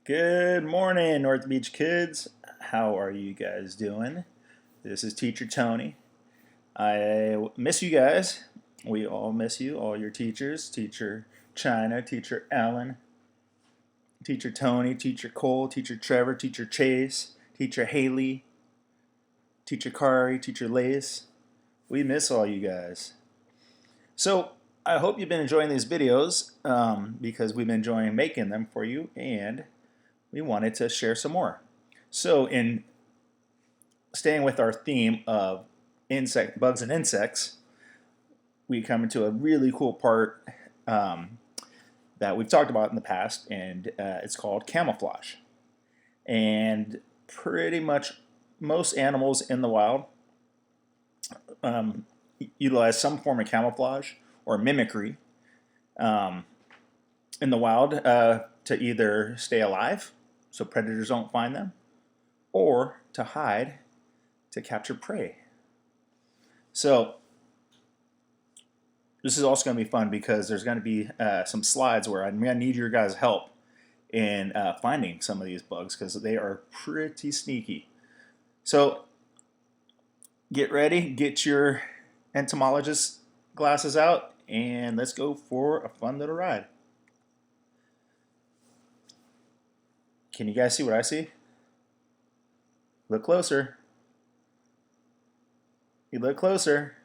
Good morning, North Beach kids. How are you guys doing? This is Teacher Tony. I miss you guys. We all miss you, all your teachers. Teacher China, Teacher Ellen, Teacher Tony, Teacher Cole, Teacher Trevor, Teacher Chase, Teacher Haley, Teacher Kari, Teacher Lace. We miss all you guys. So I hope you've been enjoying these videos because we've been enjoying making them for you, and we wanted to share some more. So in staying with our theme of bugs and insects, we come into a really cool part that we've talked about in the past, and it's called camouflage. And pretty much most animals in the wild utilize some form of camouflage or mimicry in the wild to either stay alive so predators don't find them, or to hide to capture prey. So this is also going to be fun because there's going to be some slides where I'm going to need your guys' help in finding some of these bugs because they are pretty sneaky. So get ready, get your entomologist glasses out, and let's go for a fun little ride. Can you guys see what I see? Look closer. You look closer.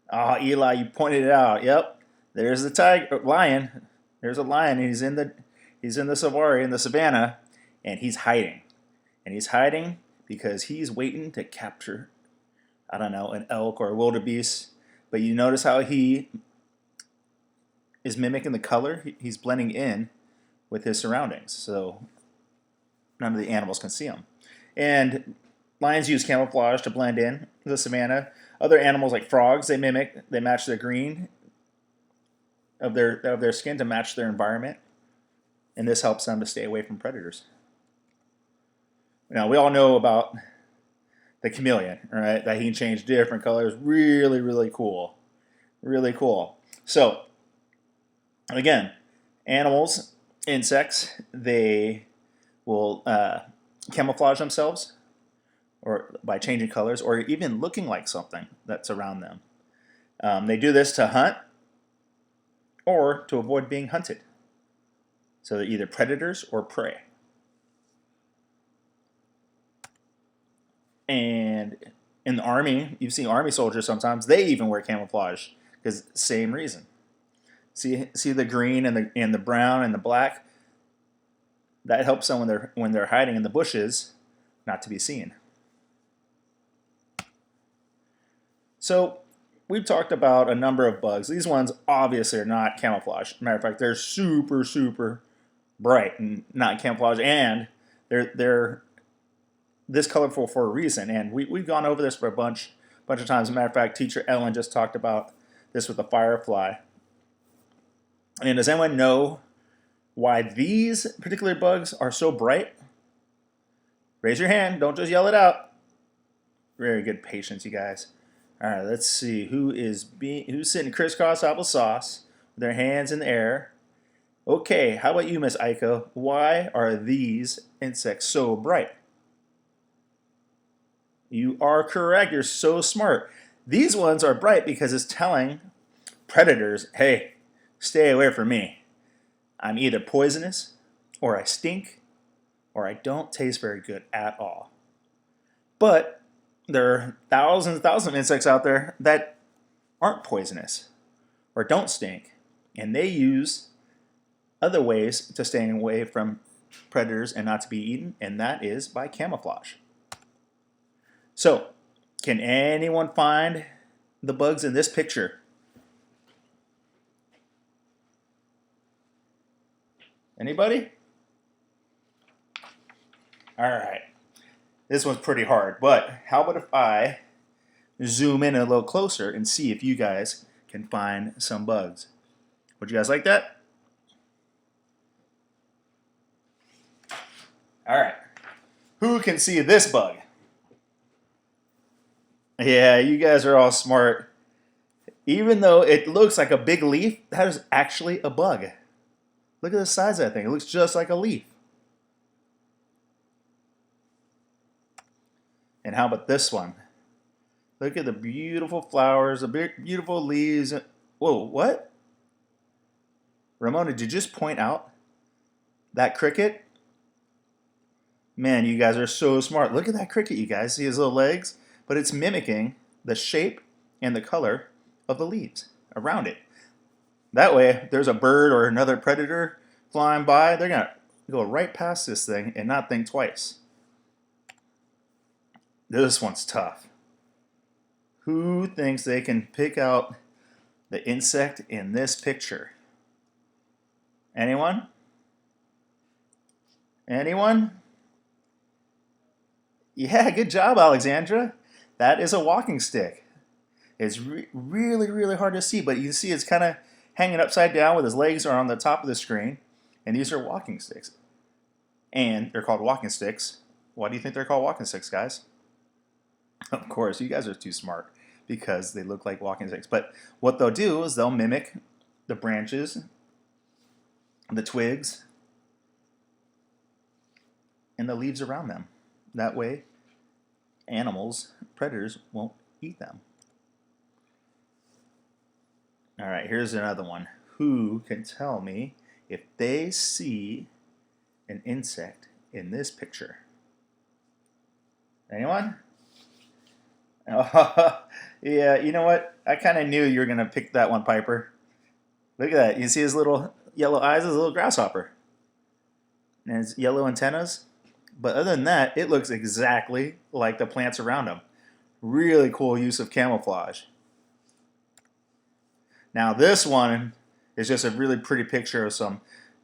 Ah, Eli, you pointed it out. Yep, there's the lion. There's a lion. And he's in the safari in the savannah, and he's hiding. And he's hiding because he's waiting to capture, I don't know, an elk or a wildebeest. But you notice how he is mimicking the color. He's blending in with his surroundings, so none of the animals can see him. And lions use camouflage to blend in the savannah. Other animals like frogs, they match the green of their skin to match their environment, and this helps them to stay away from predators. Now we all know about the chameleon, right? That he can change different colors. Really, really cool. Really cool. So again, animals, insects, they will camouflage themselves or by changing colors or even looking like something that's around them. They do this to hunt or to avoid being hunted. So they're either predators or prey. And in the army, you see army soldiers sometimes, they even wear camouflage because same reason. See the green and the brown and the black? That helps them when they're hiding in the bushes not to be seen. So we've talked about a number of bugs. These ones obviously are not camouflage. Matter of fact, they're super, super bright and not camouflage, and they're this colorful for a reason. And we've gone over this for a bunch of times. As a matter of fact, Teacher Ellen just talked about this with the firefly. And does anyone know why these particular bugs are so bright? Raise your hand. Don't just yell it out. Very good patience, you guys. All right, let's see who's sitting crisscross applesauce with their hands in the air. Okay, how about you, Miss Aiko? Why are these insects so bright? You are correct. You're so smart. These ones are bright because it's telling predators, hey, stay away from me. I'm either poisonous, or I stink, or I don't taste very good at all. But there are thousands and thousands of insects out there that aren't poisonous or don't stink, and they use other ways to stay away from predators and not to be eaten, and that is by camouflage. So, can anyone find the bugs in this picture? Anybody? All right. This one's pretty hard, but how about if I zoom in a little closer and see if you guys can find some bugs? Would you guys like that? All right. Who can see this bug? Yeah, you guys are all smart. Even though it looks like a big leaf, that is actually a bug. Look at the size of that thing. It looks just like a leaf. And how about this one? Look at the beautiful flowers, the beautiful leaves. Whoa, what? Ramona, did you just point out that cricket? Man, you guys are so smart. Look at that cricket, you guys. See his little legs? But it's mimicking the shape and the color of the leaves around it. That way, if there's a bird or another predator flying by, they're going to go right past this thing and not think twice. This one's tough. Who thinks they can pick out the insect in this picture? Anyone? Anyone? Yeah, good job, Alexandra. That is a walking stick. It's really, really hard to see, but you can see it's kind of hanging upside down with his legs are on the top of the screen, and these are walking sticks. And they're called walking sticks. Why do you think they're called walking sticks, guys? Of course, you guys are too smart because they look like walking sticks. But what they'll do is they'll mimic the branches, the twigs, and the leaves around them. That way, animals, predators, won't eat them. All right, here's another one. Who can tell me if they see an insect in this picture? Anyone? Oh, yeah, you know what? I kind of knew you were going to pick that one, Piper. Look at that. You see his little yellow eyes? His little grasshopper. And his yellow antennas. But other than that, it looks exactly like the plants around him. Really cool use of camouflage. Now this one is just a really pretty picture of some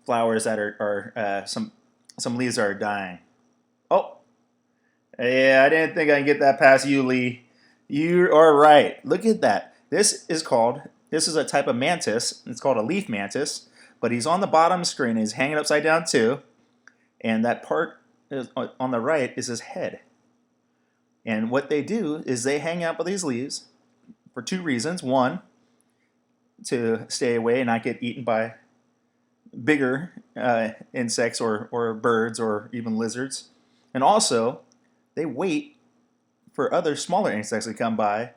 flowers that are some leaves that are dying. Oh, yeah, I didn't think I could get that past you, Lee. You are right. Look at that. This is a type of mantis. It's called a leaf mantis, but he's on the bottom screen. He's hanging upside down too, and that part on the right is his head. And what they do is they hang out by these leaves for two reasons. One, to stay away and not get eaten by bigger insects or birds or even lizards. And also, they wait for other smaller insects to come by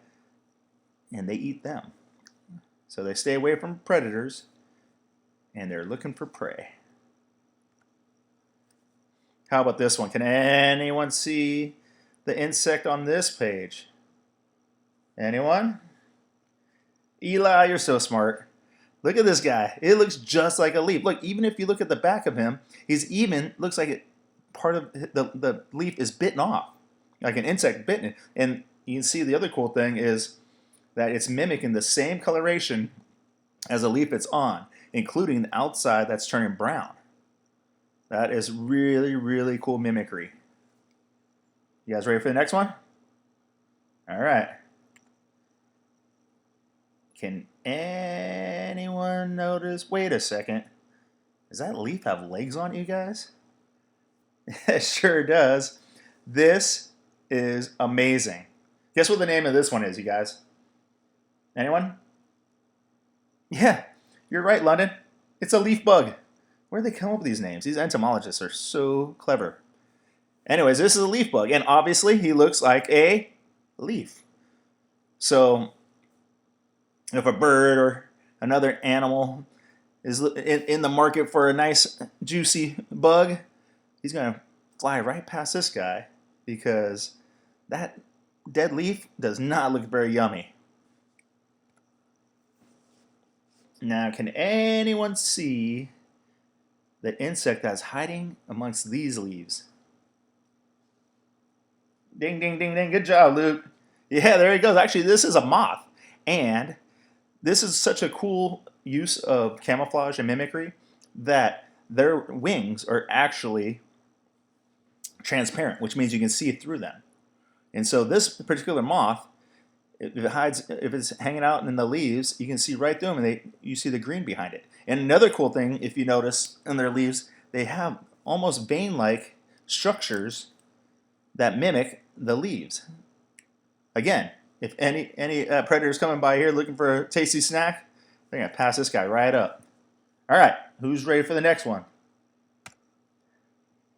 and they eat them. So they stay away from predators and they're looking for prey. How about this one? Can anyone see the insect on this page? Anyone? Eli, you're so smart. Look at this guy. It looks just like a leaf. Look, even if you look at the back of him, looks like part of the leaf is bitten off, like an insect bitten it. And you can see the other cool thing is that it's mimicking the same coloration as the leaf it's on, including the outside that's turning brown. That is really, really cool mimicry. You guys ready for the next one? All right. Can anyone notice? Wait a second. Does that leaf have legs on it, you guys? It sure does. This is amazing. Guess what the name of this one is, you guys? Anyone? Yeah, you're right, London. It's a leaf bug. Where do they come up with these names? These entomologists are so clever. Anyways, this is a leaf bug, and obviously he looks like a leaf. So if a bird or another animal is in the market for a nice juicy bug, he's going to fly right past this guy because that dead leaf does not look very yummy. Now, can anyone see the insect that's hiding amongst these leaves? Ding, ding, ding, ding. Good job, Luke. Yeah, there he goes. Actually, this is a moth. And this is such a cool use of camouflage and mimicry that their wings are actually transparent, which means you can see through them. And so this particular moth, if it's hanging out in the leaves, you can see right through them, and you see the green behind it. And another cool thing, if you notice in their leaves, they have almost vein-like structures that mimic the leaves. Again, if any predators coming by here looking for a tasty snack, they're going to pass this guy right up. All right, Who's ready for the next one?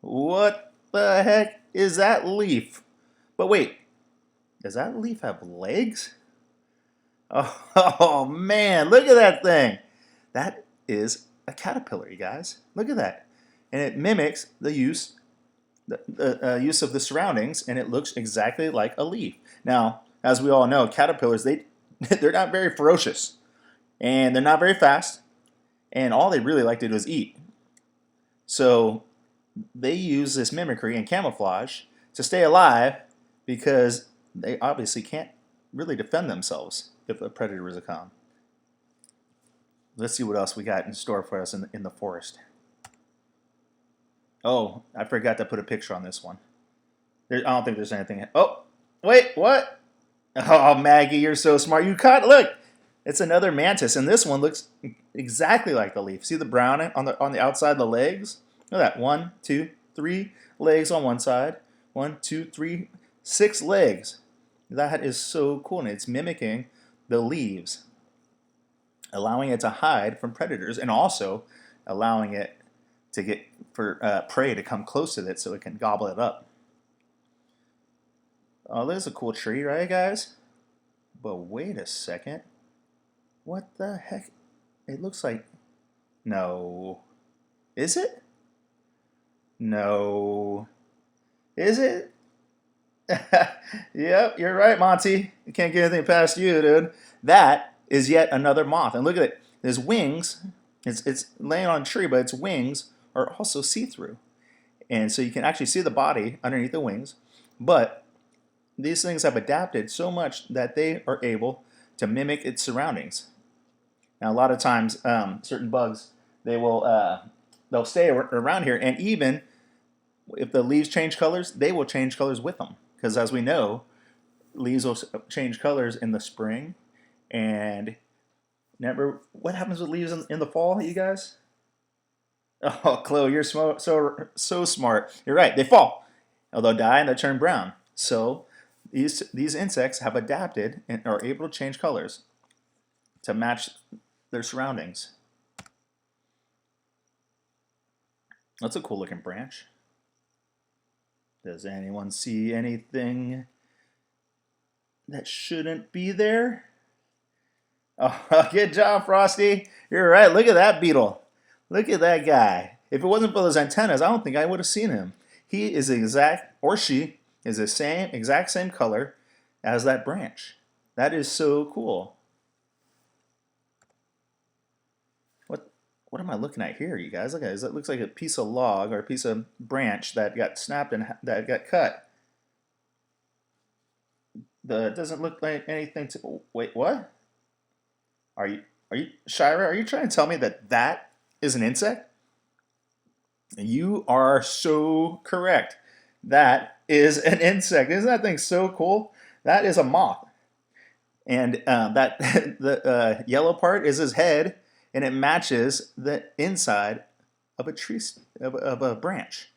What the heck is that leaf? But wait, does that leaf have legs? Oh man, look at that thing. That is a caterpillar, you guys. Look at that. And it mimics the use use of the surroundings, and it looks exactly like a leaf. Now, as we all know, caterpillars, they're not very ferocious, and they're not very fast, and all they really like to do is eat. So they use this mimicry and camouflage to stay alive because they obviously can't really defend themselves if a predator was to come. Let's see what else we got in store for us in the forest. Oh, I forgot to put a picture on this one. I don't think there's anything. Oh, wait, what? Oh, Maggie, you're so smart. You caught. Look, it's another mantis, and this one looks exactly like the leaf. See the brown on the outside of the legs? Look at that. 1, 2, 3 legs on one side. 1, 2, 3, 6 legs. That is so cool, and it's mimicking the leaves, allowing it to hide from predators, and also allowing it to get prey to come close to it so it can gobble it up. Oh, there's a cool tree, right, guys? But wait a second. What the heck? It looks like... No. Is it? No. Is it? Yep, you're right, Monty. You can't get anything past you, dude. That is yet another moth. And look at it. His wings, it's laying on a tree, but its wings are also see-through. And so you can actually see the body underneath the wings. But these things have adapted so much that they are able to mimic its surroundings. Now, a lot of times, certain bugs, they'll stay around here, and even if the leaves change colors, they will change colors with them. Because as we know, leaves will change colors in the spring. And what happens with leaves in the fall, you guys? Oh, Chloe, you're so smart. You're right. They fall. They'll die and they'll turn brown. So these insects have adapted and are able to change colors to match their surroundings. That's a cool looking branch. Does anyone see anything that shouldn't be there? Oh, good job, Frosty. You're right. Look at that beetle. Look at that guy. If it wasn't for those antennas, I don't think I would have seen him. He is she is the exact same color as that branch. That is so cool. What am I looking at here, you guys? Look at this. It looks like a piece of log or a piece of branch that got snapped and that got cut. It doesn't look like anything to... Oh, wait, what? Are you, Shira, are you trying to tell me that is an insect? You are so correct. That is an insect. Isn't that thing so cool? That is a moth. And the yellow part is his head, and it matches the inside of a tree, of a branch.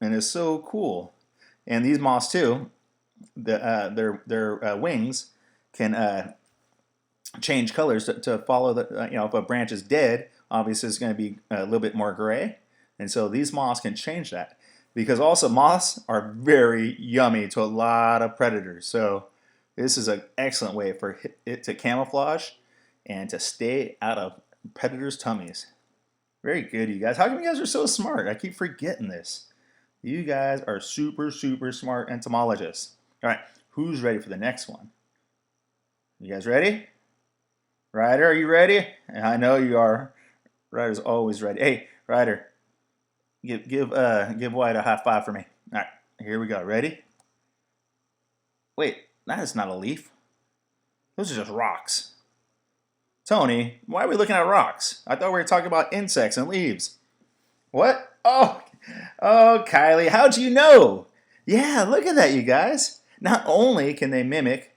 And it's so cool. And these moths too, their wings can change colors to follow the, if a branch is dead, obviously it's going to be a little bit more gray. And so these moths can change that, because also moths are very yummy to a lot of predators. So this is an excellent way for it to camouflage and to stay out of predators' tummies. Very good, you guys. How come you guys are so smart? I keep forgetting this. You guys are super, super smart entomologists. All right, who's ready for the next one? You guys ready? Ryder, are you ready? I know you are. Ryder's always ready. Hey, Ryder, give White a high five for me. All right, here we go. Ready? Wait, that is not a leaf. Those are just rocks. Tony, why are we looking at rocks? I thought we were talking about insects and leaves. What? Oh, Kylie, how'd you know? Yeah, look at that, you guys. Not only can they mimic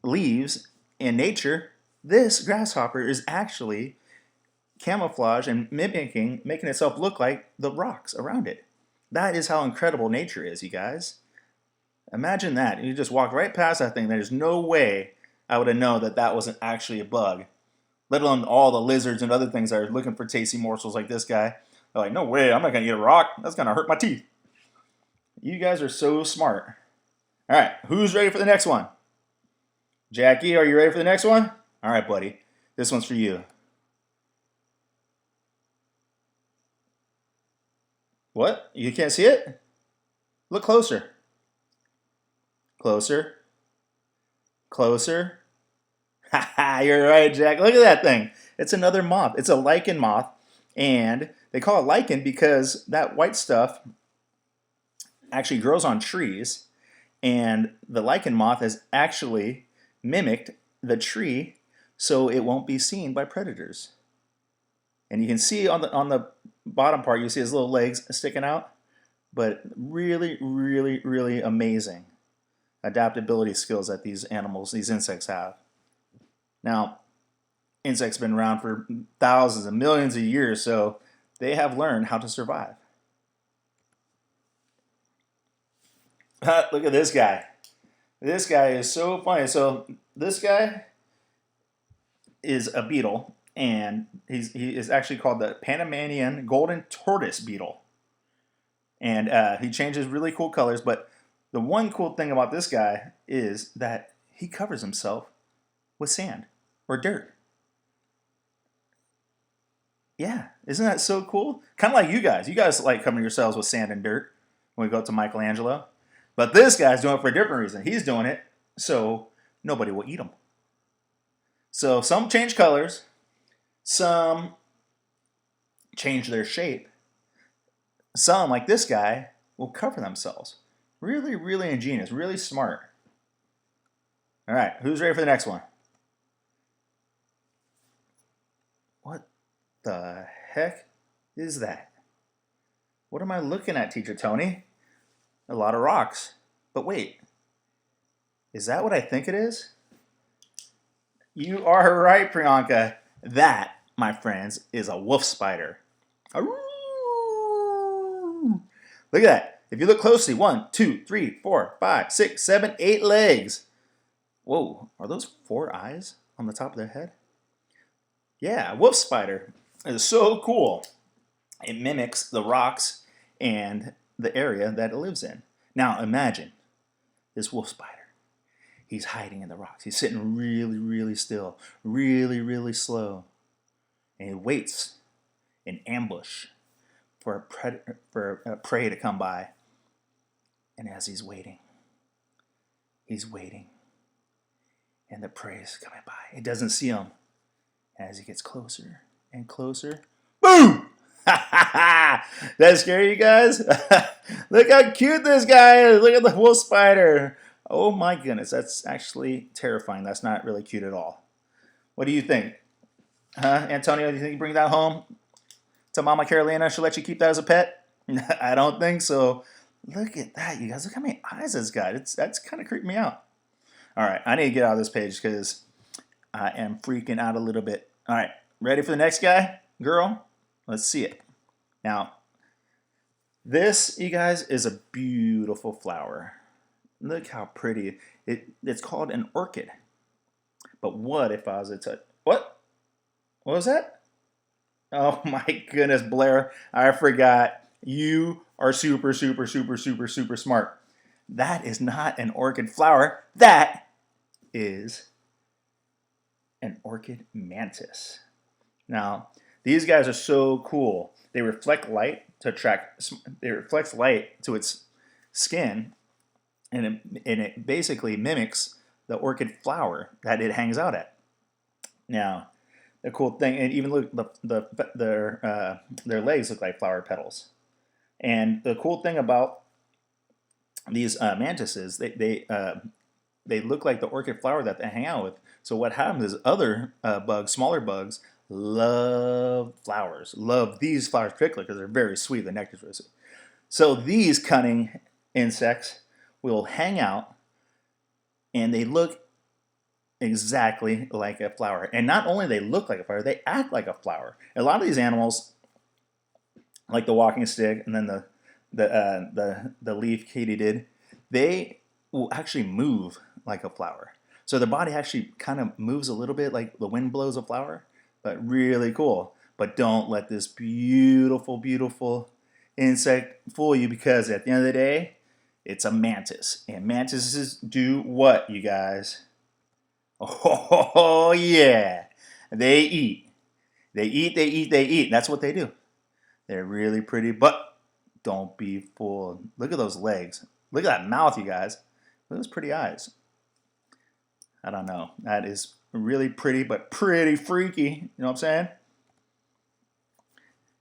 leaves in nature, this grasshopper is actually camouflage and making itself look like the rocks around it. That is how incredible nature is, you guys. Imagine that. You just walk right past that thing. There's no way I would have known that wasn't actually a bug. let alone all the lizards and other things that are looking for tasty morsels like this guy. They're like, no way, I'm not going to eat a rock. That's going to hurt my teeth. You guys are so smart. All right, who's ready for the next one? Jackie, are you ready for the next one? All right, buddy. This one's for you. What? You can't see it? Look closer. Closer. Closer. Ha ha, you're right, Jack. Look at that thing. It's another moth. It's a lichen moth. And they call it lichen because that white stuff actually grows on trees. And the lichen moth has actually mimicked the tree so it won't be seen by predators. And you can see on the bottom part, you see his little legs sticking out. But really, really, really amazing adaptability skills that these animals, these insects have. Now, insects have been around for thousands and millions of years, so they have learned how to survive. Look at this guy. This guy is so funny. So this guy is a beetle, and he is actually called the Panamanian golden tortoise beetle. And he changes really cool colors, but the one cool thing about this guy is that he covers himself with sand or dirt. Yeah, isn't that so cool? Kind of like you guys. You guys like covering yourselves with sand and dirt when we go to Michelangelo. But this guy's doing it for a different reason. He's doing it so nobody will eat him. So some change colors, some change their shape. Some, like this guy, will cover themselves. Really, really ingenious, really smart. All right, who's ready for the next one? What the heck is that? What am I looking at, Teacher Tony? A lot of rocks. But wait, is that what I think it is? You are right, Priyanka. That, my friends, is a wolf spider. Look at that. If you look closely, 1, 2, 3, 4, 5, 6, 7, 8 legs. Whoa, are those 4 eyes on the top of their head? Yeah, wolf spider is so cool. It mimics the rocks and the area that it lives in. Now imagine this wolf spider. He's hiding in the rocks. He's sitting really, really still, really, really slow. And he waits in ambush for a prey to come by. And as he's waiting, and the prey is coming by. It doesn't see him. As he gets closer and closer, boom! That scare you guys? Look how cute this guy is. Look at the wolf spider. Oh my goodness, that's actually terrifying. That's not really cute at all. What do you think? Huh, Antonio, do you think you bring that home to Mama Carolina? She'll let you keep that as a pet? I don't think so. Look at that, you guys. Look how many eyes this guy. That's kind of creeping me out. All right, I need to get out of this page because I am freaking out a little bit. All right, ready for the next guy? Girl? Let's see it. Now, this, you guys, is a beautiful flower. Look how pretty. It's called an orchid. But what if I was to touch... What? What was that? Oh my goodness, Blair. I forgot. You are super, super, super, super, super smart. That is not an orchid flower. That is an orchid mantis. Now, these guys are so cool. They reflect light to attract. They reflect light to its skin, and it basically mimics the orchid flower that it hangs out at. Now, the cool thing, and even look, their legs look like flower petals. And the cool thing about these mantises, they look like the orchid flower that they hang out with. So what happens is other bugs, smaller bugs, love flowers, love these flowers particularly because they're very sweet. The nectar's really sweet. So these cunning insects will hang out, and they look exactly like a flower. And not only they look like a flower, they act like a flower. A lot of these animals, like the walking stick, and then the leaf katydid, they will actually move like a flower. So their body actually kind of moves a little bit like the wind blows a flower. but really cool. But don't let this beautiful, beautiful insect fool you, because at the end of the day, it's a mantis. And mantises do what, you guys? Oh, yeah. They eat. They eat, they eat, they eat. That's what they do. They're really pretty, but don't be fooled. Look at those legs. Look at that mouth, you guys. Look at those pretty eyes. I don't know. That is really pretty, but pretty freaky. You know what I'm saying?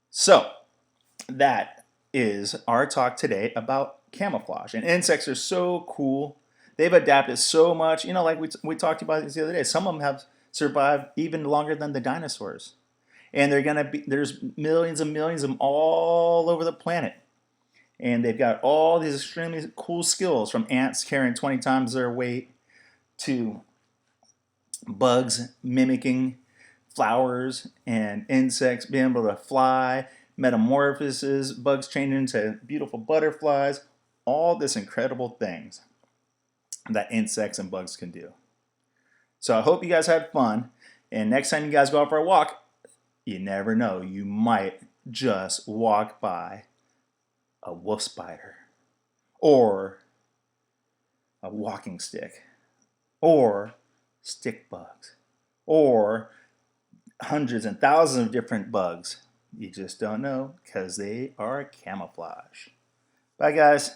So, that is our talk today about camouflage. And insects are so cool. They've adapted so much. You know, like we talked about this the other day. Some of them have survived even longer than the dinosaurs. And there's millions and millions of them all over the planet. And they've got all these extremely cool skills, from ants carrying 20 times their weight to bugs mimicking flowers and insects being able to fly, metamorphoses, bugs changing into beautiful butterflies, all this incredible things that insects and bugs can do. So I hope you guys had fun, and next time you guys go out for a walk, you never know, you might just walk by a wolf spider, or a walking stick, or stick bugs, or hundreds and thousands of different bugs. You just don't know, because they are camouflage. Bye, guys.